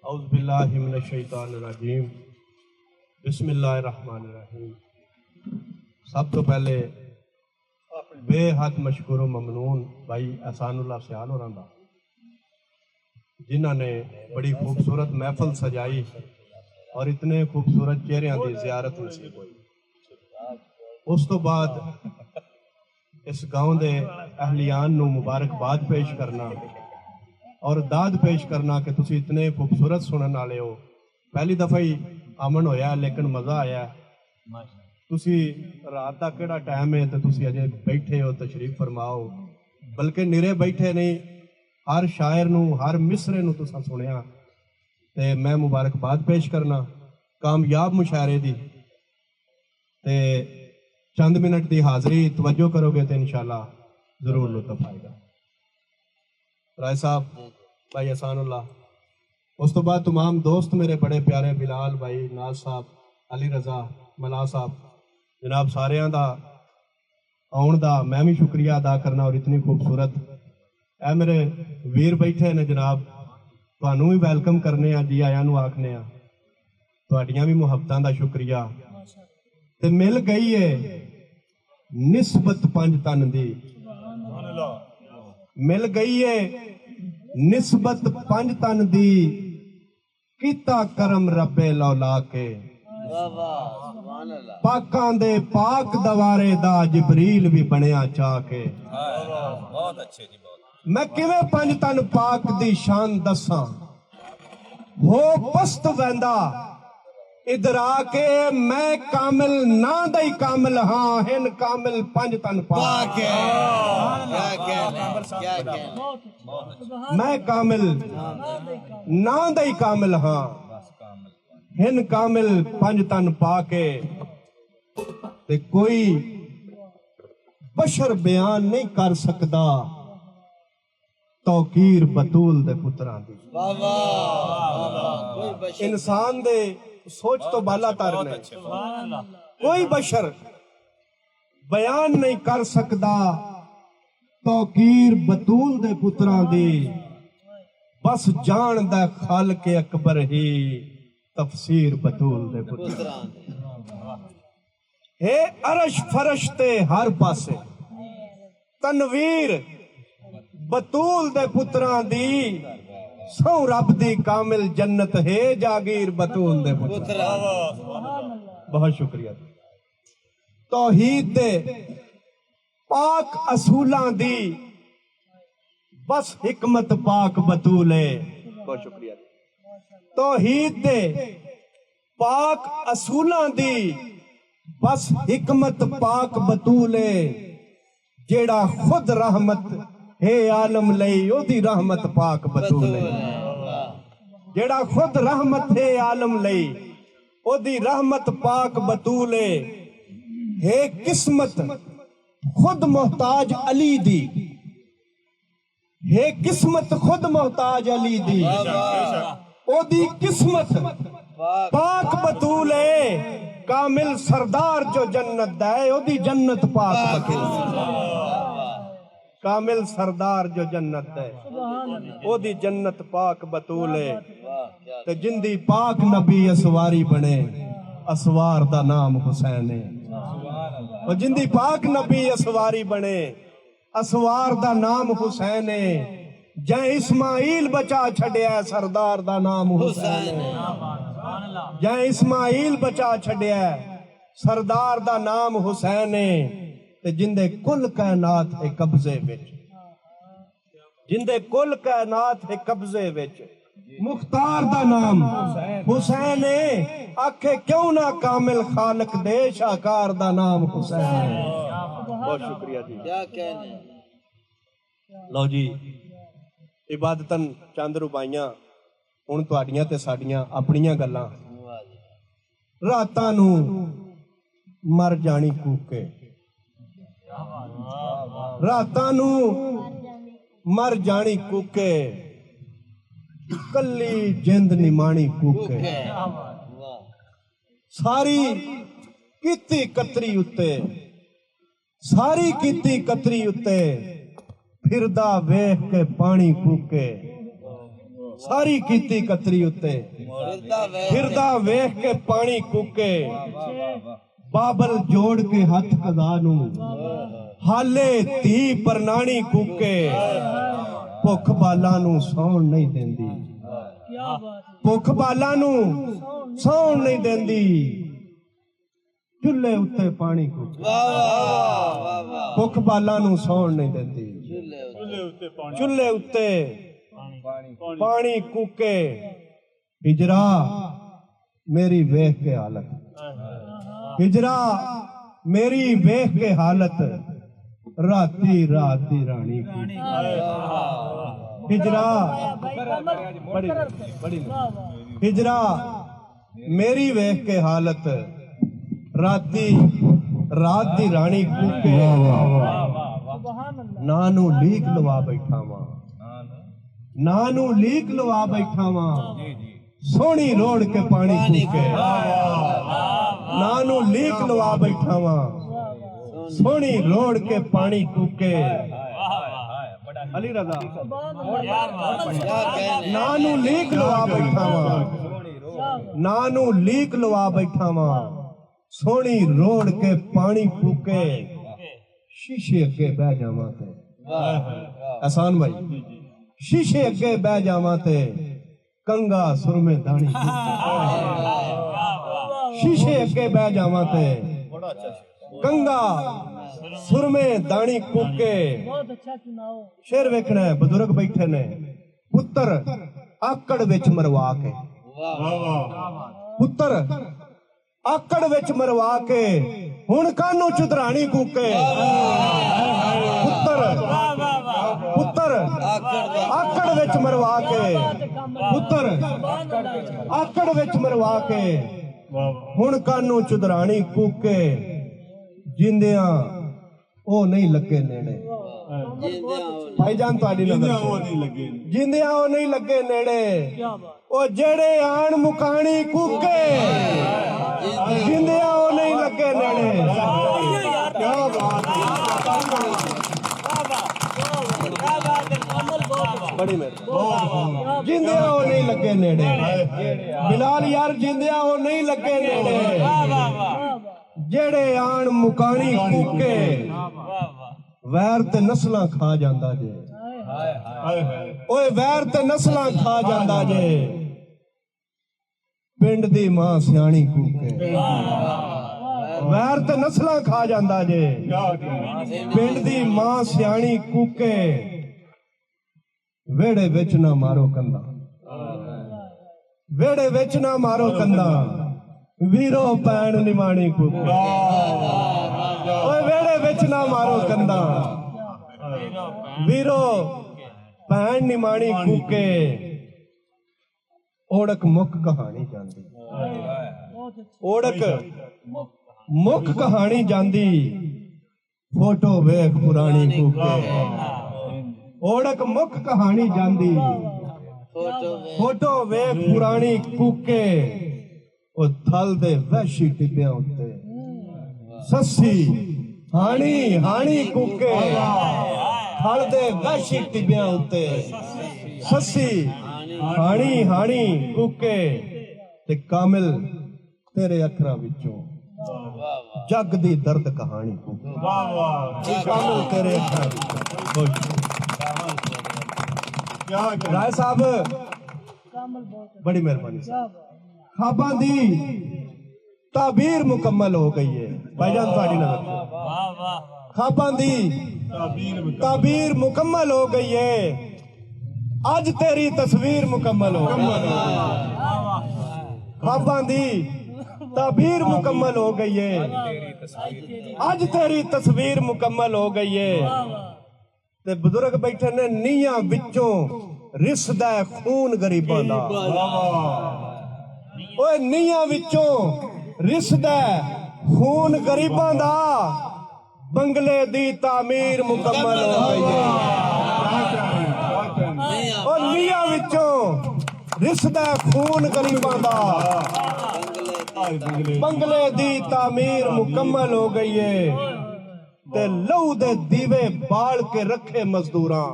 औज़ुबिल्लाहि मिनश्शैतानिर्रजीम बिस्मिल्लाहिर्रहमानिर्रहीम। सब तो पहले बेहद मशकूर ममनून भाई एहसानुल्लाह सियाल होरां दा, जिन्होंने बड़ी खूबसूरत महफल सजाई और इतने खूबसूरत चेहरियां की जियारत नसीब हुई। उस तो बाद इस गांव के अहलियान नूं मुबारकबाद पेश करना और दाद पेश करना कि तुसी इतने खूबसूरत सुनने वाले हो। पहली दफ़ा ही आमन होया लेकिन मज़ा आया। तुसी रात का केड़ा टाइम है तो तुसी अजे बैठे हो, तशरीफ फरमाओ। बल्कि निरे बैठे नहीं, हर शायर नूं हर मिसरे नूं तुसां सुनिया ते मैं मुबारकबाद पेश करना कामयाब मुशायरे दी। ते चंद मिनट की हाज़री तवज्जो करोगे तो इंशाअल्लाह जरूर लुत्फ आएगा। राय साहब, भाई एहसानुल्लाह, उस तो बाद तमाम दोस्त मेरे बड़े प्यारे बिलाल भाई, नाज साहब, अली रजा, मला साहब, जनाब सारियां दा आउण दा मैं भी शुक्रिया अदा करना। और इतनी खूबसूरत ए मेरे वीर बैठे ने जनाब, तुहानू भी वेलकम करने जी आया नू आखने तुहाडियां भी मुहब्बतां दा शुक्रिया। ते मिल गई है निस्बत पंज तन दी, मिल गई है निस्बत पंज तन दी, कीता करम रब्बे लौला के, पाकां दे पाक दवारे दा जिबरील भी बनया चाह के। बहुत अच्छे जी, बहुत। मैं किवें पंज तन पाक दी शान दसां, हो पस्त वैंदा इधर आके मैं कामिल ना दई कामिल हाँ, हिन कामिल पंज तन पाक मैं कामिल ना दई कामिल हाँ, हिन कामिल पंज तन पाके। ते कोई बशर बयान नहीं कर सकदा तौकीर बतूल दे पुत्रां दी। इंसान दे सोच तो बाला तर ने, कोई बशर बयान नहीं कर सकदा तौकीर बतूल दे पुत्रां दी। बस जान दा खालिक अकबर ही तफसीर बतूल दे पुत्रां दी। हे अरश फरश ते हर पासे तनवीर बतूल दे पुत्रां दी। सौ रब दी कामिल जन्नत है जागीर बतूल दे पुत्रां। बहुत शुक्रिया। तौहीद दे पाक असूलां दी बस हिकमत पाक बतूल है। बहुत शुक्रिया। तौहीद दे पाक असूलां दी बस हिकमत पाक बतूल है। जेड़ा खुद रहमत हे आलम लई ओदी रहमत पाक बतूल है। जेड़ा खुद रहमत है आलम लई ओदी रहमत पाक बतूल है। हे किस्मत खुद मोहताज अली दी, हे किस्मत खुद मोहताज अली दी, ओदी किस्मत पाक बतूल है। कामिल सरदार जो जन्नत दे ओदी जन्नत पाक बतूल। कामिल सरदार जो जन्नत है ओदी जन्नत पाक बतूल है। ते जिंदी पाक नबी असवारी बने असवार दा नाम हुसैन है। और जिंदी पाक नबी असवारी बने असवार दा नाम हुसैन है। जै इस्माइल बचा छड़िया सरदार दा नाम हुसैन है। जै इस्माइल बचा छड़िया सरदार दा नाम हुसैन है। ते जिंदे कुल कायनात है कब्जे विच, जिंदे कुल कायनात है कब्जे विच मुख्तार दा नाम हुसैन है। आखे क्यों ना कामिल खालिक दे शाकार दा नाम हुसैन है। बहुत शुक्रिया जी। क्या कहने। लो जी, इबादतन चंद रुबाइयां हुण तुहाडियां ते साडियां अपनियां गल्लां। रातां नूं मर जानी कूके, रातां नूं मर जानी कूके, कल्ली जिंद निमाणी कूके। सारी कीती कतरी उत्ते, सारी कीती कतरी उत्ते फिरदा वेख के पानी कूके। सारी कीती कतरी उत्ते फिरदा वेख के पानी कूके बाबल जोड़ के हथ कदा नू हाले धी परनानी कूके भुख बाला नू सौण नहीं देंदी भुख बाला नू सौण नहीं देंदी चुल्हे उत्ते पानी कूके भुख बाला नू सौण नहीं देंदी चुल्हे उत्ते पानी कूके हिजरा मेरी वेख के हालत हिजरा मेरी वेख के हालत राती राती रानी हिजरा हिजरा मेरी वेख के हालत राती रात दी रानी कूके नानू लीक लवा बैठा वा नानू लीक लवा बैठा वा सोहनी रोड़ के पानी कूके नानू लीक लवा बैठा वा सोहनी रोड़ के पानी कूके अली रजा नानू लीक लवा बैठा वा नानू लीक लवा बैठा वा सोहनी रोड़ के पानी कूके शीशे अगे बह जावा ते एहसान भाई शीशे अगे बह जावा ते कंगा सुरमे दानी शीशे अगे बह जावा ते कंगा सुरमे दानी कूके शेर वेखना है बुजुर्ग बैठे ने पुत्र आकड़ विच मरवा के पुत्र आकड़ विच मरवा के हुण कानू चुतरानी कूके पुत्र पुत्र आकड़ विच मरवा के पुत्र आकड़ विच मरवा के हुण कानू चुतरानी कूके जिंदियां ओ नहीं लगे नेड़े भाईजान तुहाडी नज़र जिंदियां ओ नहीं लगे नेड़े ओ जेड़े आन मुकानी कूके जिंदियां ओ नहीं लगे नेड़े क्या बात है बड़ी मेहरबानी जिंदियां ओ नहीं लगे नेड़े बिलाल यार जिंदियां ओ नहीं लगे नेड़े जेड़े आन मुकानी कूके वैर ते नस्लां खा जांदा जे ओए वैर ते नस्लां खा जांदा जे पिंड दी मां सियाणी कूके वैर ते नस्लां खा जांदा जे पिंड दी मां सियाणी कूके वेड़े विच ना मारो कंदा वेड़े विच ना मारो कंदा वीरो पैन निमाणी कूके ओए वेड़े विच ना मारो कंदा वीरो पैन निमाणी कूके ओड़क मुख कहानी जांदी ओड़क मुख कहानी जांदी फोटो वेख पुरानी कूके ओड़क मुख कहानी जांदी फोटो वेख पुरानी कूके ओ थल दे वैशी टिब्बियां उत्ते सस्सी हानी हानी कूके थल दे वैशी टिब्बियां उत्ते सस्सी हानी हानी कूके ते कामिल तेरे अखरां विचों जग दी दर्द कहानी कूके कामिल तेरे अखरां विचों राय साहब बड़ी मेहरबानी ख्वाबां दी ताबीर मुकम्मल हो गई है भाईजान तुहाडी नज़र ख्वाबां दी ताबीर मुकम्मल हो गई है आज तेरी तस्वीर मुकम्मल हो गई ख्वाबां दी ताबीर मुकम्मल हो गई है आज तेरी तस्वीर मुकम्मल हो गई है ते बुजुर्ग बैठे ने नीयां विचों रिसदा खून गरीबां दा ओए नीयां विचों रिसदा खून गरीबां दा बंगले दी तामीर मुकम्मल हो गई है ओ नीयां विचों रिसदा खून गरीबां दा बंगले दी तामीर मुकम्मल हो गई है ते लहू दे दीवे बाल के रखे मजदूरां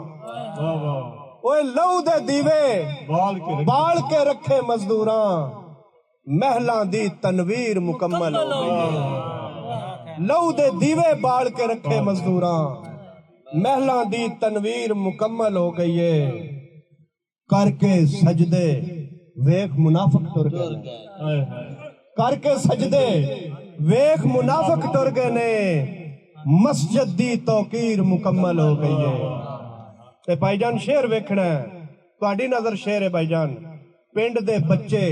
ओए लहू दे दीवे बाल के रखे मजदूरां महलां दी तनवीर मुकम्मल हो गई। लहू दे दीवे बाल के रखे मजदूरां महलां दी तनवीर मुकम्मल हो गई है। करके सजदे वेख मुनाफिक टुर गए, करके सजदे वेख मुनाफिक टुर गए ने। मस्जिद दी तौकीर मुकम्मल हो गई है। ते भाईजान शेर वेखना है, तुहाडी नजर शेर है भाईजान। पिंड दे बच्चे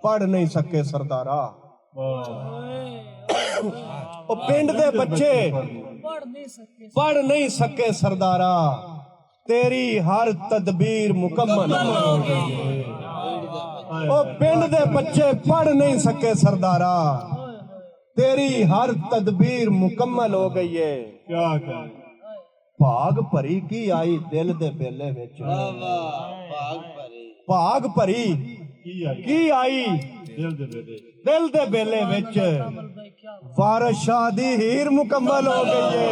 पढ़ नहीं सके सरदारा, ओ पिंड दे बच्चे पढ़ नहीं सके सरदारा। तेरी हर तदबीर मुकम्मल हो गई है। ओ पिंड दे बच्चे पढ़ नहीं सके सरदारा, तेरी हर तदबीर मुकम्मल हो गई है। क्या भाग भरी की आई दिल दे बेले विच, भाग भरी की आई दिल दे बेले विच। वारिस शाह दी हीर मुकम्मल हो गई है।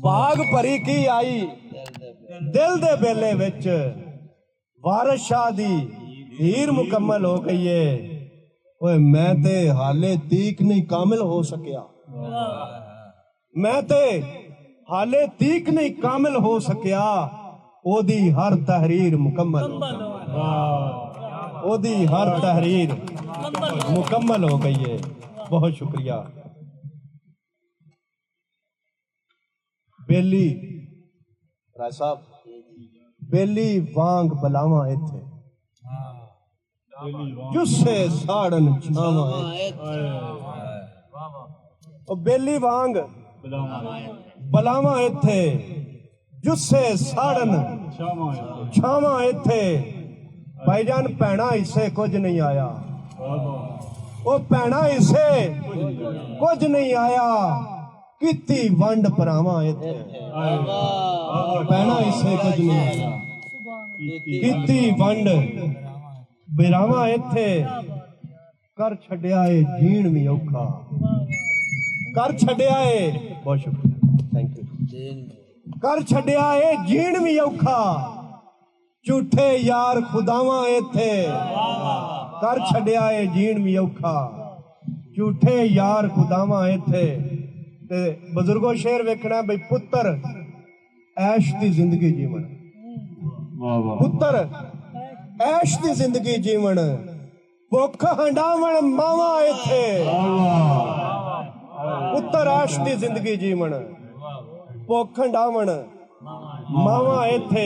भाग भरी की आई दिल दे बेले विच। वारिस शाह दी हीर मुकम्मल हो गई है। ओए मैं ते हाले तीक नहीं कामिल हो सकिया, मैं ते हाले तीक नहीं कामिल हो सकिया। ओदी हर तहरीर मुकम्मल हो गई, ओदी हर तहरीर मुकम्मल हो गई है। बहुत शुक्रिया। बेली राय साहब, बेली वांग बलावा इथे जुस्से साड़न छावा। ओ बेली वांग बलावा इथे जुस्से साड़न छावा इथे। भाईजान भैणा हिस्से कुछ नहीं आया, ओ भैणा हिस्से कुछ नहीं आया। किती वंड भरावा इथे, भैणा हिस्से कुछ नहीं आया। किती वंड बिरावा इथे। कर छड्या ए जीण भी औखा, कर छड्या ए, बहुत शुक्रिया, थैंक यू। कर छड्या ए जीण भी औखा, झूठे यार खुदावा इथे। कर छड्या ए जीण भी औखा, झूठे यार खुदावा इथे। ते बजुर्गो शेर वेखना बई पुत्र ऐश दी जिंदगी जीवन, पुत्र ऐश दी जिंदगी जीवन। भुख हंडावण मावा इथे, पुत्र ऐश दी जिंदगी जीवन। भुख हंडावण मावा इथे।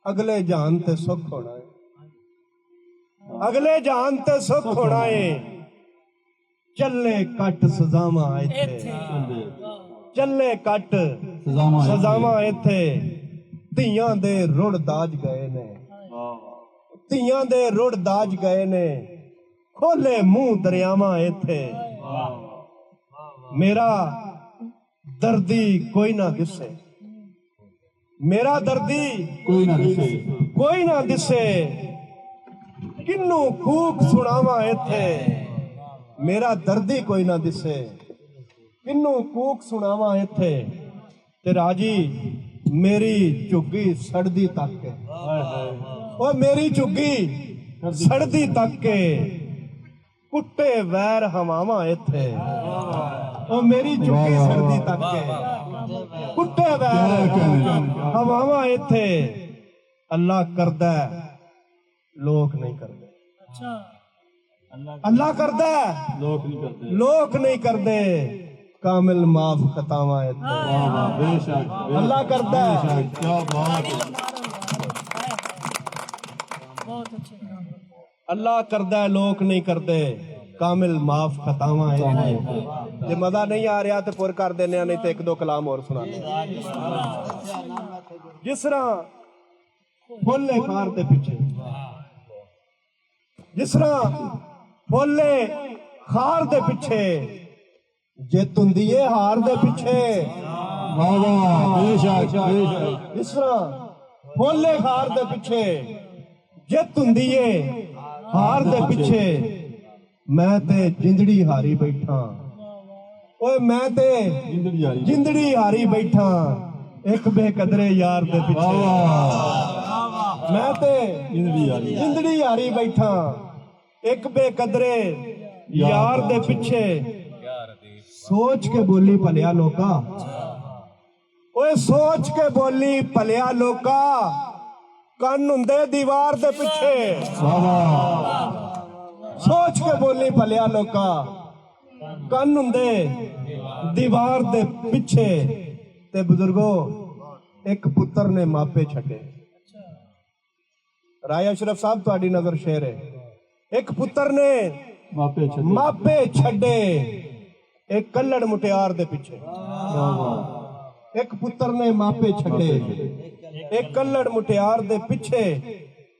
अगले जहान ते सुख होना है, अगले जहान ते सुख होना है। चले कट सजावा इथे, चले कट सजावा इथे। ਧੀਆਂ ਦੇ ਰੁੜ ਦਾਜ ਗਏ ਨੇ, ਧੀਆਂ ਦੇ ਰੁੜ ਦਾਜ ਗਏ ਨੇ। ਖੋਲੇ ਮੂੰਹ ਦਰਿਆਵਾਂ ਇੱਥੇ। ਮੇਰਾ ਦਰਦੀ ਕੋਈ ਨਾ ਦਿਸੇ, ਮੇਰਾ ਦਰਦੀ ਕੋਈ ਨਾ ਦਿਸੇ, ਕੋਈ ਨਾ ਦਿਸੇ। ਕਿੰਨੂੰ ਕੂਕ ਸੁਣਾਵਾਂ ਇੱਥੇ। ਮੇਰਾ ਦਰਦੀ ਕੋਈ ਨਾ ਦਿਸੇ, ਕਿੰਨੂੰ ਕੂਕ ਸੁਣਾਵਾਂ ਇੱਥੇ। ਤੇ ਰਾਜੀ मेरी झुग्गी सड़दी तक के, ओ मेरी झुग्गी सड़दी तक के। कुट्टे वैर हवावा इथे, ओ मेरी झुग्गी सड़दी तक के। कुट्टे वैर हवावा इथे। अल्लाह करदा लोक नहीं करदे, अल्लाह करदा लोक नहीं करदे। कामिल माफ खतावा अल्लाह करता है। अल्लाह करता है लोग नहीं करते। कामिल माफ खतावा जे मजा नहीं आ रहा तो पुर कर देने, नहीं तो एक दो कलाम और सुना। जिस तरह फुल्ले खार दे पिछे, जिस तरह फुल्ले खार दे पिछे जित हुंदी है हार दे पिछे। जिस तरह फुल्ले खार दे पिछे जित हुंदी है हार दे पिछे। मैं ते जिंदड़ी हारी बैठा, ओए मैं ते जिंदड़ी हारी बैठा एक बेकदरे यार दे पिछे मैं ते जिंदड़ी हारी बैठा एक बेकदरे यार दे पिछे सोच के बोली भलिया लोका ओए सोच के बोली भलिया लोका कन हुंदे दीवार दे पिछे सोच के बोली भलिया लोका कन हुंदे दीवार दे पिछे ते बुजुर्गो एक पुत्र ने मापे छड़े राय अशरफ साहब तुहाडी नजर शेर है एक पुत्र ने मापे छड़े एक कल्लड़ मुटियार दे पिछे एक पुत्र ने मापे छड़े एक कल्लड़ मुटियार दे पिछे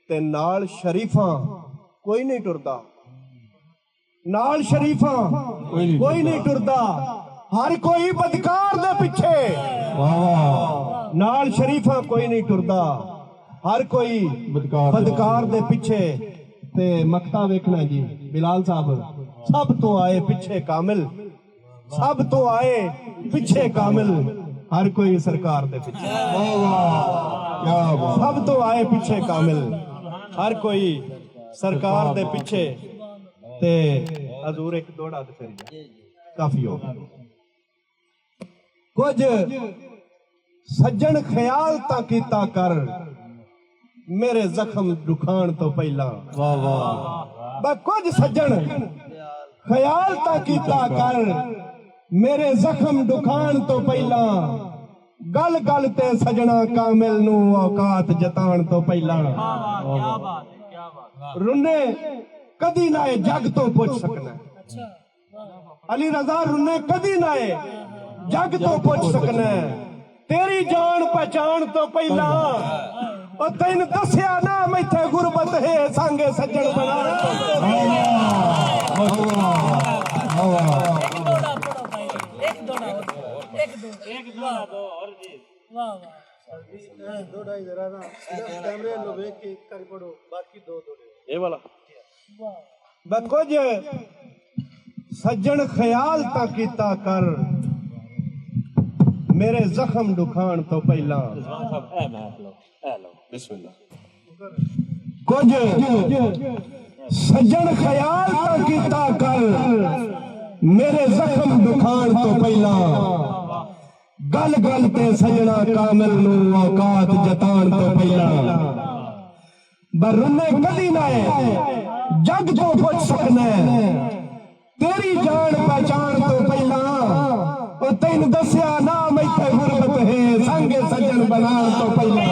ते नाल शरीफा कोई नहीं टुरदा नाल शरीफा कोई नहीं टुरदा हर कोई बदकार दे पिछे नाल शरीफा कोई नहीं टुरदा हर कोई बदकार दे पिछे ते मक्ता वेखना जी बिलाल साहब सब तो आए पिछे कामिल सब तो आए पिछे कामिल हर कोई सरकार दे पिछे सब तो आए पिछे कामिल हर कोई सरकार दे पिछे ते हजूर एक दौड़ा ते फिर काफी हो कुछ सज्जन ख्याल ता कीता कर मेरे जख्म दुखान तो पहला कुछ सज्जन ख्याल ता कीता कर मेरे जख्म दुखान तो पहला गल गल ते सजना कामिल नू औकात जतान तो पहला रुन्ने कदी ना जग तो पुछ सकना अली रजा रुन्ने कदी ना जग तो पुछ सकना तेरी जान पहचान तो पहला और तेन दसिया ना मैथे गुरबत है सांगे सज्जन बना कुछ सज्जन ख्याल ता कीता कर मेरे जख्म दुखान तो पहला कुछ सज्जन ख्याल ता कीता कर मेरे जख्म दुखान तो पहला गल गल ते सजना कामिल नू औकात जतान तो पहला बरुन्ने कदी ना जग तो पुछ सकना तेरी जान पहचान तो पहला और तेन दसिया ना मैथे गुरबत है संगे सज्जन बना तो पहला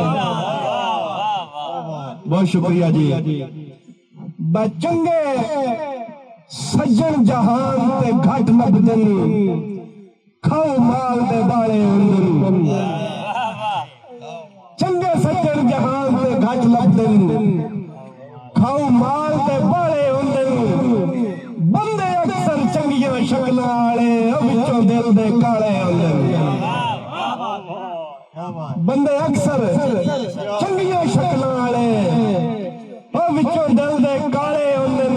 बहुत शुक्रिया जी बचंगे सज्जन जहान ते घट लभदन खाओ माल दे बाले अंदर चंगे सज्जन जहान ते घट लभदन खाओ माल दे बाले अंदर बंदे अक्सर चंगियां शक्ल वाले विचों दिल दे काले अंदर बंदे अक्सर चंगियां शक्ल वाले विचों दिल दे काले अंदर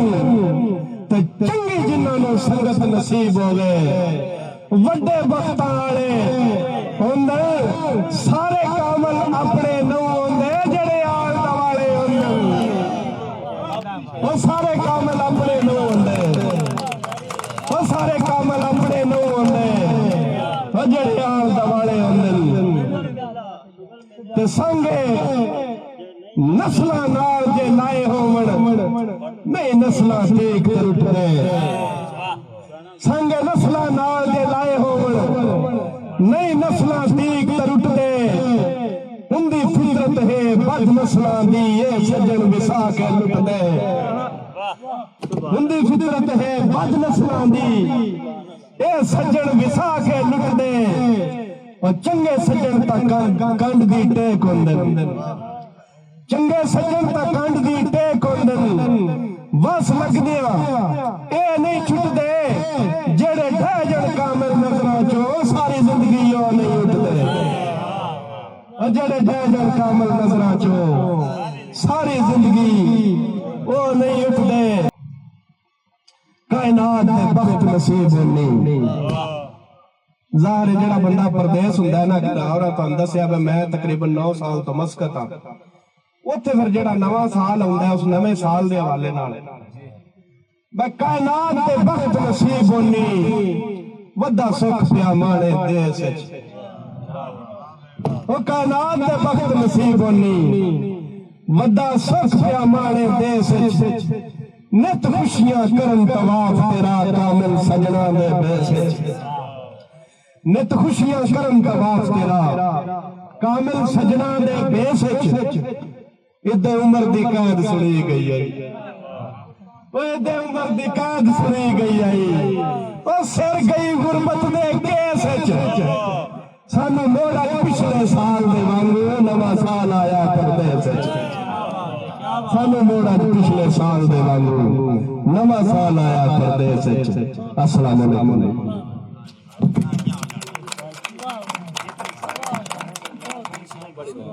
ते चंगी जिन्हां नूं संगत नसीब होवे वड्डे वक्त वाले हुंदे सारे कामल अपने नूं हुंदे जेड़े आल दवाले हुंदे वो सारे कामल अपने नूं हुंदे वो सारे कामल अपने नूं हुंदे वो जेड़े आल दवाले हुंदे ते संगे नस्लां नाल जे लाए होवण नहीं नस्लां ठीक ते उठदे संगे नस्लां नाल जे लाए होवण नहीं नस्लां ठीक ते उठदे उंदी फितरत है बद नस्लां दी ये सज्जन विसा के लुटदे उंदी फितरत है बद नस्लां दी ये सज्जन विसा के लुटदे और चंगे सज्जन तां कंड दी टेक हुंदे चंगे सज्जन तां कंड दी टेक हुंदे बस लगदिया ए नहीं छुटदे जेड़े ढहजन कामिल नजरां चो सारी जिंदगी ओ नहीं उठदे जेड़े ढहजन कामिल नजरां चो सारी जिंदगी ओ नहीं उठदे कायनात दे बख्त नसीब नहीं ਜ਼ਾਹਰ ਹੈ ਜਿਹੜਾ ਬੰਦਾ ਪਰਦੇਸ ਹੁੰਦਾ ਨਾ ਘਰ ਔਰ ਤੁਹਾਨੂੰ ਦੱਸਿਆ ਵੀ ਮੈਂ ਤਕਰੀਬਨ 9 ਸਾਲ ਤੋਂ ਮਸਕਤ ਆ ਉੱਥੇ ਫਿਰ ਜਿਹੜਾ ਨਵਾਂ ਸਾਲ ਆਉਂਦਾ ਉਸ ਨਵੇਂ ਸਾਲ ਦੇ ਹਵਾਲੇ ਨਾਲ ਮੈਂ ਕਾਇਨਾਤ ਦੇ ਬਖਤ ਨਸੀਬ ਹੋਣੀ ਵੱਡਾ ਸੁੱਖ ਪਿਆ ਮਾਣੇ ਦੇਸ ਵਿੱਚ ਉਹ ਕਾਇਨਾਤ ਦੇ ਬਖਤ ਨਸੀਬ ਹੋਣੀ ਵੱਡਾ ਸੁੱਖ ਪਿਆ ਮਾਣੇ ਦੇਸ ਵਿੱਚ ਨਿਤ ਖੁਸ਼ੀਆਂ ਕਰਨ ਤਵਾਫ ਤੇਰਾ ਕਾਮਿਲ ਸਜਣਾ ਦੇ ਬੇਸ ਵਿੱਚ ਨਿਤ ਖੁਸ਼ੀਆਂ ਕਰਨ ਤਵਾਫ ਤੇਰਾ ਕਾਮਿਲ ਸਜਣਾ ਦੇ ਬੇਸ ਵਿੱਚ ਇਦਾਂ ਉਮਰ ਦੀ ਕੈਦ ਸੁਣੀ ਗਈ ਹੈ ਉਹ ਇਦਾਂ ਉਮਰ ਦੀ ਕੈਦ ਸੁਣੀ ਗਈ ਹੈ ਉਹ ਸਿਰ ਗਈ ਗੁਰਬਤ ਦੇ ਕੇਸ ਵਿੱਚ ਸਾਨੂੰ ਮੋੜਾ ਪਿਛਲੇ ਸਾਲ ਦੇ ਵਾਂਗੂ ਨਵਾਂ ਸਾਲ ਆਇਆ ਕਰਦੇ ਸੀ ਸਾਨੂੰ ਮੋੜਾ ਪਿਛਲੇ ਸਾਲ ਦੇ ਵਾਂਗੂ ਨਵਾਂ ਸਾਲ ਆਇਆ ਕਰਦੇ ਸੀ अस्सलाम वालेकुम